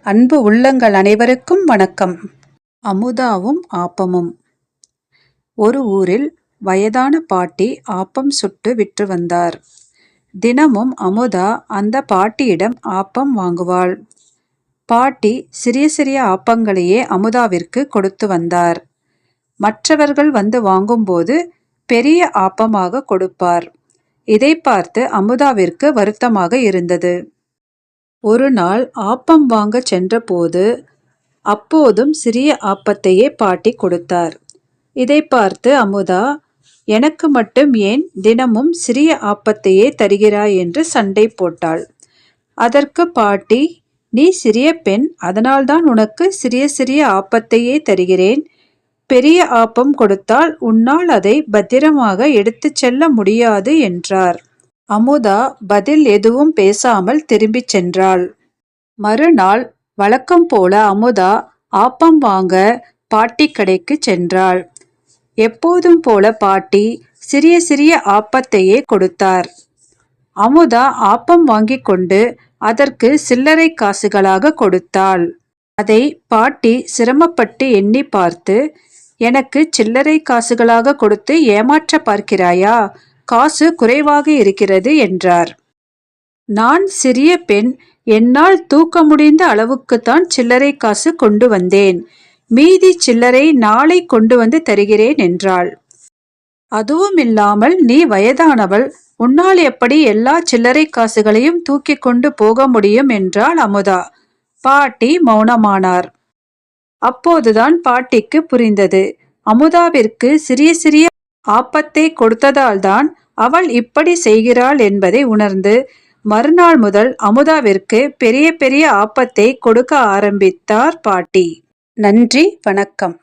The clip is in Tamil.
அன்பு உள்ளங்கள் அனைவருக்கும் வணக்கம். அமுதாவும் ஆப்பமும். ஒரு ஊரில் வயதான பாட்டி ஆப்பம் சுட்டு விற்று வந்தார். தினமும் அமுதா அந்த பாட்டியிடம் ஆப்பம் வாங்குவாள். பாட்டி சிறிய சிறிய ஆப்பங்களையே அமுதாவிற்கு கொடுத்து வந்தார். மற்றவர்கள் வந்து வாங்கும்போது பெரிய ஆப்பமாக கொடுப்பார். இதை பார்த்து அமுதாவிற்கு வருத்தமாக இருந்தது. ஒரு நாள் ஆப்பம் வாங்க சென்றபோது அப்போதும் சிறிய ஆப்பத்தையே பாட்டி கொடுத்தார். இதை பார்த்து அமுதா, எனக்கு மட்டும் ஏன் தினமும் சிறிய ஆப்பத்தையே தருகிறாய் என்று சண்டை போட்டாள். அதற்கு பாட்டி, நீ சிறிய பெண், அதனால்தான் உனக்கு சிறிய சிறிய ஆப்பத்தையே தருகிறேன். பெரிய ஆப்பம் கொடுத்தால் உன்னால் அதை பத்திரமாக எடுத்துச் செல்ல முடியாது என்றார். அமுதா பதில் எதுவும் பேசாமல் திரும்பிச் சென்றாள். மறுநாள் வழக்கம் போல அமுதா ஆப்பம் வாங்க பாட்டி கடைக்கு சென்றாள். எப்போதும் போல பாட்டி சிறிய சிறிய ஆப்பத்தையே கொடுத்தார். அமுதா ஆப்பம் வாங்கி கொண்டு அதற்கு சில்லறை காசுகளாக கொடுத்தாள். அதை பாட்டி சிரமப்பட்டு எண்ணி பார்த்து, எனக்கு சில்லறை காசுகளாக கொடுத்து ஏமாற்ற பார்க்கிறாயா? காசு குறைவாக இருக்கிறது என்றார். நான் சிறிய பெண், என்னால் தூக்க முடிந்த அளவுக்குத்தான் சில்லறை காசு கொண்டு வந்தேன். மீதி சில்லறை நாளை கொண்டு வந்து தருகிறேன் என்றாள். அதுவும் இல்லாமல் நீ வயதானவள், உன்னால் எப்படி எல்லா சில்லறை காசுகளையும் தூக்கி கொண்டு போக முடியும் என்றாள் அமுதா. பாட்டி மௌனமானார். அப்போதுதான் பாட்டிக்கு புரிந்தது, அமுதாவிற்கு சிறிய சிறிய ஆப்பத்தை கொடுத்ததால்தான் அவள் இப்படி செய்கிறாள் என்பதை உணர்ந்து மறுநாள் முதல் அமுதாவிற்கு பெரிய பெரிய ஆப்பத்தை கொடுக்க ஆரம்பித்தார் பாட்டி. நன்றி, வணக்கம்.